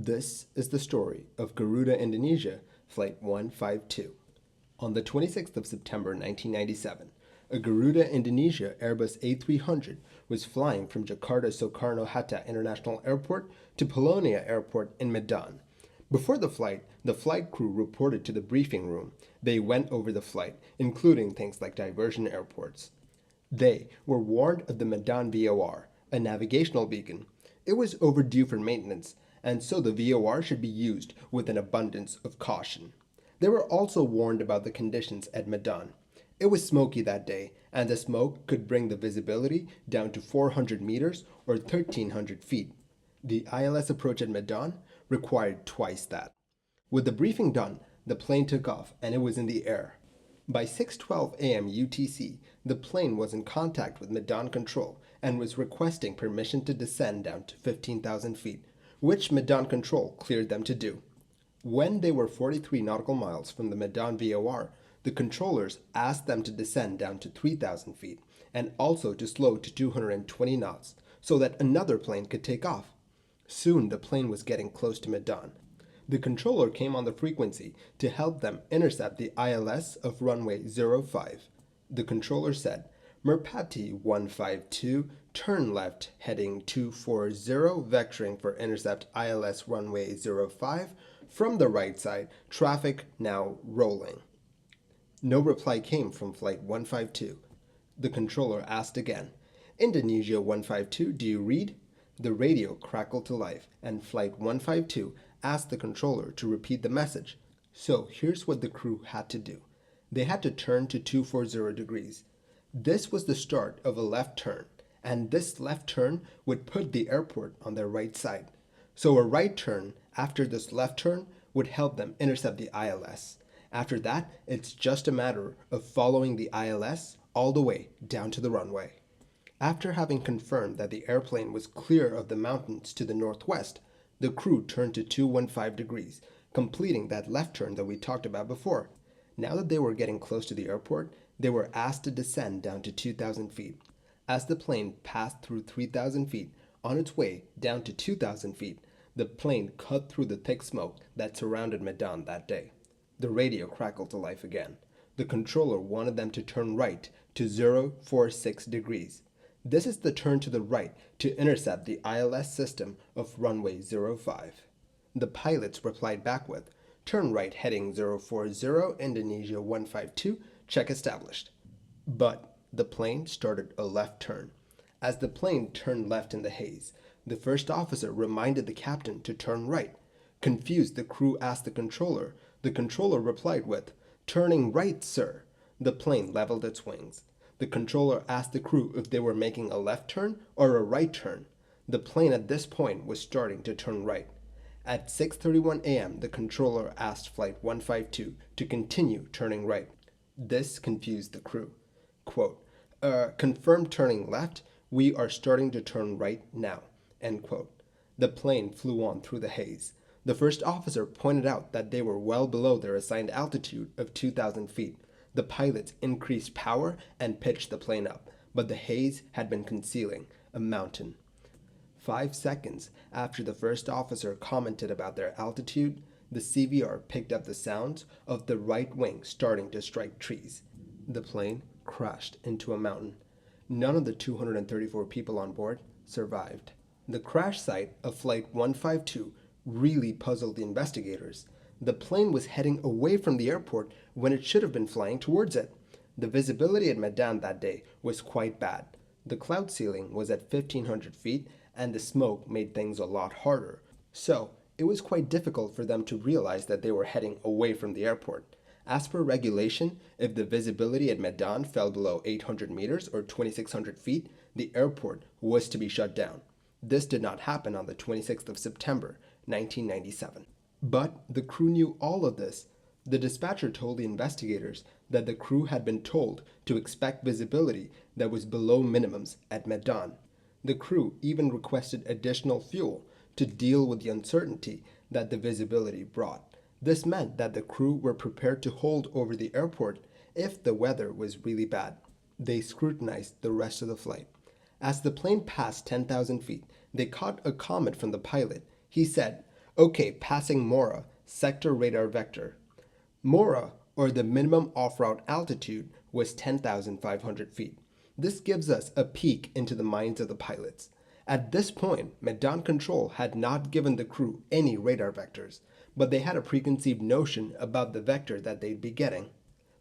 This is the story of Garuda Indonesia, Flight 152. On the 26th of September 1997, a Garuda Indonesia Airbus A300 was flying from Jakarta Soekarno Hatta International Airport to Polonia Airport in Medan. Before the flight crew reported to the briefing room. They went over the flight, including things like diversion airports. They were warned of the Medan VOR, a navigational beacon. It was overdue for maintenance, and so the VOR should be used with an abundance of caution. They were also warned about the conditions at Medan. It was smoky that day, and the smoke could bring the visibility down to 400 meters or 1,300 feet. The ILS approach at Medan required twice that. With the briefing done, the plane took off and it was in the air. By 6:12 a.m. UTC, the plane was in contact with Medan Control and was requesting permission to descend down to 15,000 feet, which Medan Control cleared them to do. When they were 43 nautical miles from the Medan VOR, the controllers asked them to descend down to 3,000 feet and also to slow to 220 knots so that another plane could take off. Soon the plane was getting close to Medan. The controller came on the frequency to help them intercept the ILS of runway 05. The controller said, Merpati 152, turn left heading 240, vectoring for intercept ILS runway 05. From the right side, traffic now rolling. No reply came from flight 152. The controller asked again, Indonesia 152, do you read? The radio crackled to life, and flight 152 asked the controller to repeat the message. So here's what the crew had to do. They had to turn to 240 degrees. This was the start of a left turn, and this left turn would put the airport on their right side. So a right turn after this left turn would help them intercept the ILS. After that, it's just a matter of following the ILS all the way down to the runway. After having confirmed that the airplane was clear of the mountains to the northwest, the crew turned to 215 degrees, completing that left turn that we talked about before. Now that they were getting close to the airport, they were asked to descend down to 2,000 feet. As the plane passed through 3,000 feet, on its way down to 2,000 feet, the plane cut through the thick smoke that surrounded Medan that day. The radio crackled to life again. The controller wanted them to turn right to 046 degrees. This is the turn to the right to intercept the ILS system of runway 05. The pilots replied back with, turn right heading 040, Indonesia 152, check established. But the plane started a left turn. As the plane turned left in the haze, the first officer reminded the captain to turn right. Confused, the crew asked the controller. The controller replied with, turning right, sir. The plane leveled its wings. The controller asked the crew if they were making a left turn or a right turn. The plane at this point was starting to turn right. At 6:31 a.m., the controller asked Flight 152 to continue turning right. This confused the crew. Quote, confirmed turning left, we are starting to turn right now, end quote. The plane flew on through the haze. The first officer pointed out that they were well below their assigned altitude of 2,000 feet. The pilots increased power and pitched the plane up, but the haze had been concealing a mountain. 5 seconds after the first officer commented about their altitude, the CVR picked up the sounds of the right wing starting to strike trees. The plane crashed into a mountain. None of the 234 people on board survived. The crash site of Flight 152 really puzzled the investigators. The plane was heading away from the airport when it should have been flying towards it. The visibility at Medan that day was quite bad. The cloud ceiling was at 1,500 feet and the smoke made things a lot harder. So it was quite difficult for them to realize that they were heading away from the airport. As per regulation, if the visibility at Medan fell below 800 meters or 2,600 feet, the airport was to be shut down. This did not happen on the 26th of September, 1997. But the crew knew all of this. The dispatcher told the investigators that the crew had been told to expect visibility that was below minimums at Medan. The crew even requested additional fuel to deal with the uncertainty that the visibility brought. This meant that the crew were prepared to hold over the airport if the weather was really bad. They scrutinized the rest of the flight. As the plane passed 10,000 feet, they caught a comment from the pilot. He said, Okay, passing Mora, sector radar vector. Mora, or the minimum off-route altitude, was 10,500 feet. This gives us a peek into the minds of the pilots. At this point, Medan Control had not given the crew any radar vectors, but they had a preconceived notion about the vector that they'd be getting.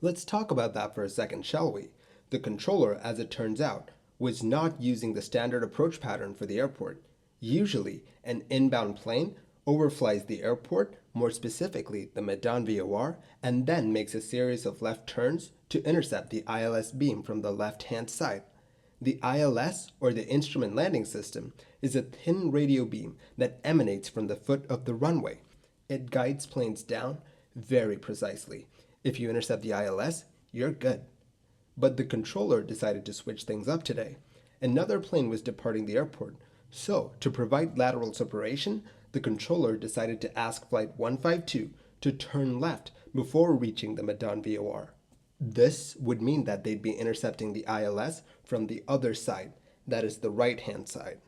Let's talk about that for a second, shall we? The controller, as it turns out, was not using the standard approach pattern for the airport. Usually, an inbound plane overflies the airport, more specifically the Medan VOR, and then makes a series of left turns to intercept the ILS beam from the left-hand side. The ILS, or the Instrument Landing System, is a thin radio beam that emanates from the foot of the runway. It guides planes down very precisely. If you intercept the ILS, you're good. But the controller decided to switch things up today. Another plane was departing the airport, so to provide lateral separation, the controller decided to ask Flight 152 to turn left before reaching the Medan VOR. This would mean that they'd be intercepting the ILS from the other side, that is the right-hand side.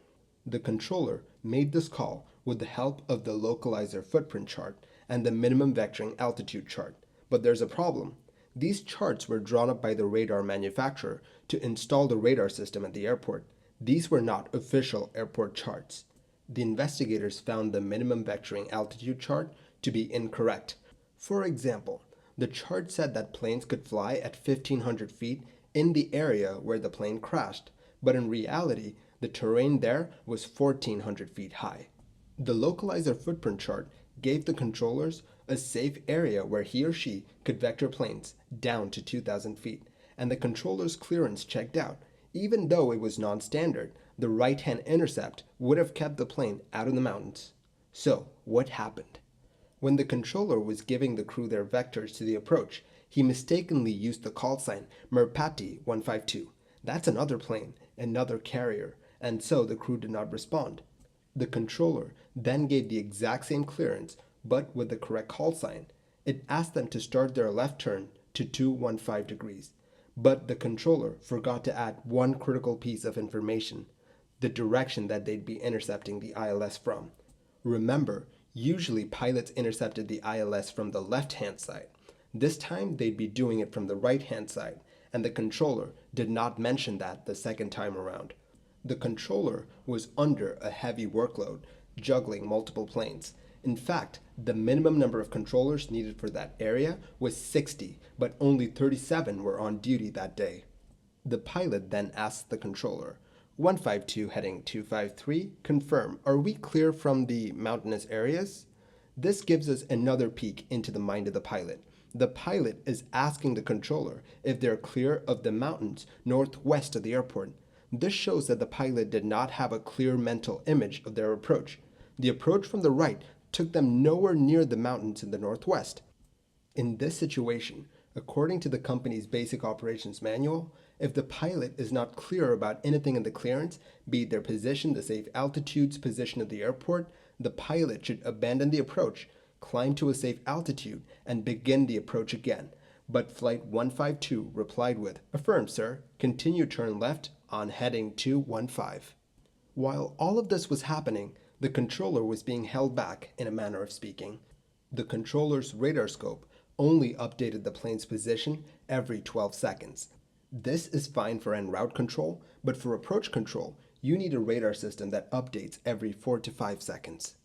The controller made this call with the help of the localizer footprint chart and the minimum vectoring altitude chart. But there's a problem. These charts were drawn up by the radar manufacturer to install the radar system at the airport. These were not official airport charts. The investigators found the minimum vectoring altitude chart to be incorrect. For example, the chart said that planes could fly at 1,500 feet in the area where the plane crashed, but in reality, the terrain there was 1,400 feet high. The localizer footprint chart gave the controllers a safe area where he or she could vector planes down to 2,000 feet, and the controller's clearance checked out. Even though it was non-standard, the right-hand intercept would have kept the plane out of the mountains. So, what happened? When the controller was giving the crew their vectors to the approach, he mistakenly used the call sign Merpati 152. That's another plane, another carrier, and so the crew did not respond. The controller then gave the exact same clearance, but with the correct call sign. It asked them to start their left turn to 215 degrees. But the controller forgot to add one critical piece of information: the direction that they'd be intercepting the ILS from. Remember, usually pilots intercepted the ILS from the left-hand side. This time they'd be doing it from the right-hand side, and the controller did not mention that the second time around. The controller was under a heavy workload, juggling multiple planes. In fact, the minimum number of controllers needed for that area was 60, but only 37 were on duty that day. The pilot then asked the controller, 152 heading 253, confirm, are we clear from the mountainous areas? This gives us another peek into the mind of the pilot. The pilot is asking the controller if they're clear of the mountains northwest of the airport. This shows that the pilot did not have a clear mental image of their approach. The approach from the right took them nowhere near the mountains in the northwest. In this situation, according to the company's basic operations manual, if the pilot is not clear about anything in the clearance, be it their position, the safe altitudes, position of the airport, the pilot should abandon the approach, climb to a safe altitude, and begin the approach again. But Flight 152 replied with, affirm, sir, continue turn left on heading 215. While all of this was happening, the controller was being held back, in a manner of speaking. The controller's radar scope only updated the plane's position every 12 seconds. This is fine for en route control, but for approach control, you need a radar system that updates every 4 to 5 seconds.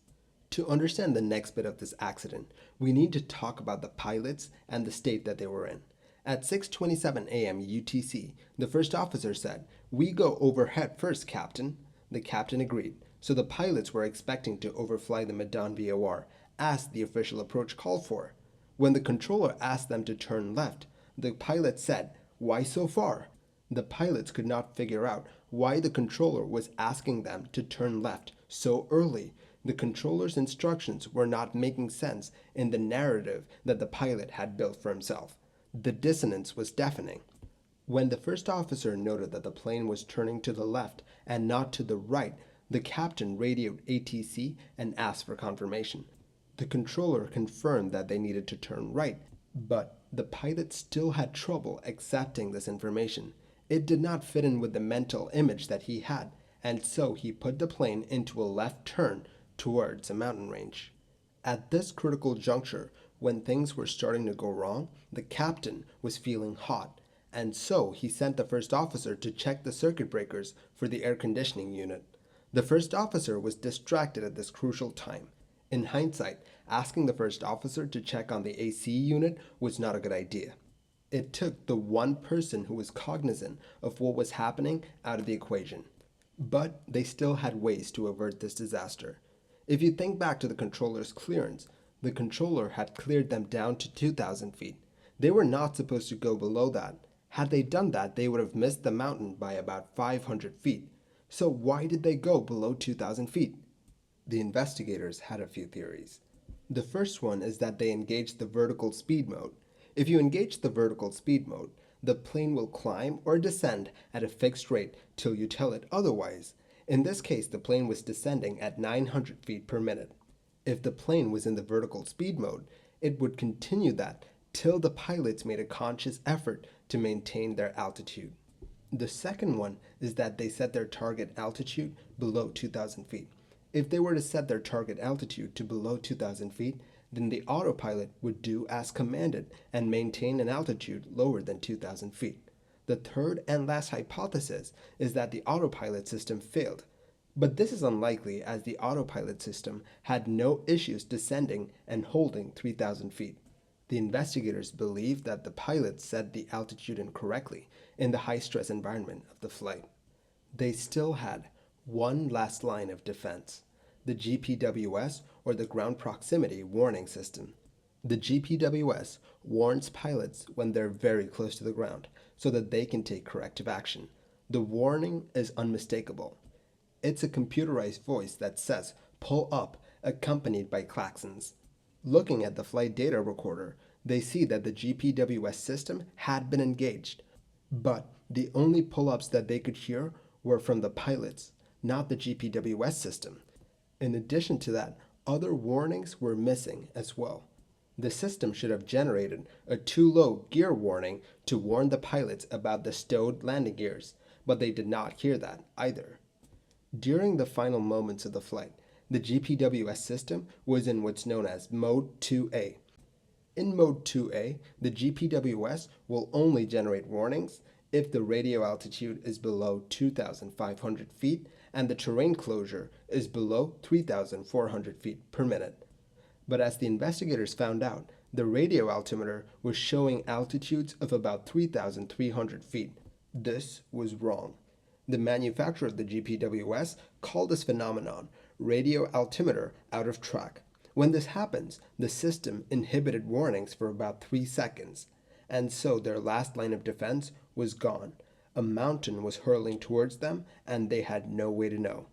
To understand the next bit of this accident, we need to talk about the pilots and the state that they were in. At 6:27 a.m. UTC, the first officer said, "We go overhead first, Captain." The captain agreed, so the pilots were expecting to overfly the Medan VOR, as the official approach called for. When the controller asked them to turn left, the pilot said, "Why so far?" The pilots could not figure out why the controller was asking them to turn left so early. The controller's instructions were not making sense in the narrative that the pilot had built for himself. The dissonance was deafening. When the first officer noted that the plane was turning to the left and not to the right, the captain radioed ATC and asked for confirmation. The controller confirmed that they needed to turn right, but the pilot still had trouble accepting this information. It did not fit in with the mental image that he had, and so he put the plane into a left turn towards a mountain range. At this critical juncture, when things were starting to go wrong, the captain was feeling hot, and so he sent the first officer to check the circuit breakers for the air conditioning unit. The first officer was distracted at this crucial time. In hindsight, asking the first officer to check on the AC unit was not a good idea. It took the one person who was cognizant of what was happening out of the equation. But they still had ways to avert this disaster. If you think back to the controller's clearance, the controller had cleared them down to 2,000 feet. They were not supposed to go below that. Had they done that, they would have missed the mountain by about 500 feet. So why did they go below 2,000 feet? The investigators had a few theories. The first one is that they engaged the vertical speed mode. If you engage the vertical speed mode, the plane will climb or descend at a fixed rate till you tell it otherwise. In this case, the plane was descending at 900 feet per minute. If the plane was in the vertical speed mode, it would continue that till the pilots made a conscious effort to maintain their altitude. The second one is that they set their target altitude below 2,000 feet. If they were to set their target altitude to below 2,000 feet, then the autopilot would do as commanded and maintain an altitude lower than 2,000 feet. The third and last hypothesis is that the autopilot system failed. But this is unlikely, as the autopilot system had no issues descending and holding 3,000 feet. The investigators believe that the pilots set the altitude incorrectly in the high-stress environment of the flight. They still had one last line of defense: the GPWS, or the Ground Proximity Warning System. The GPWS warns pilots when they're very close to the ground so that they can take corrective action. The warning is unmistakable. It's a computerized voice that says, "Pull up," accompanied by klaxons. Looking at the flight data recorder, they see that the GPWS system had been engaged, but the only pull-ups that they could hear were from the pilots, not the GPWS system. In addition to that, other warnings were missing as well. The system should have generated a too low gear warning to warn the pilots about the stowed landing gears, but they did not hear that either. During the final moments of the flight, the GPWS system was in what's known as Mode 2A. In Mode 2A, the GPWS will only generate warnings if the radio altitude is below 2,500 feet and the terrain closure is below 3,400 feet per minute. But as the investigators found out, the radio altimeter was showing altitudes of about 3,300 feet. This was wrong. The manufacturer of the GPWS called this phenomenon radio altimeter out of track. When this happens, the system inhibited warnings for about 3 seconds, and so their last line of defense was gone. A mountain was hurling towards them, and they had no way to know.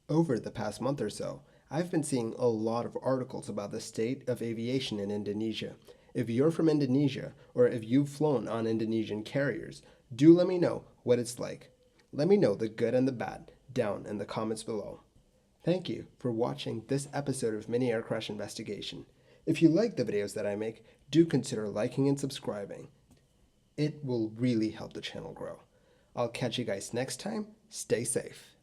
Over the past month or so, I've been seeing a lot of articles about the state of aviation in Indonesia. If you're from Indonesia, or if you've flown on Indonesian carriers, do let me know what it's like. Let me know the good and the bad down in the comments below. Thank you for watching this episode of Mini Air Crash Investigation. If you like the videos that I make, do consider liking and subscribing. It will really help the channel grow. I'll catch you guys next time. Stay safe.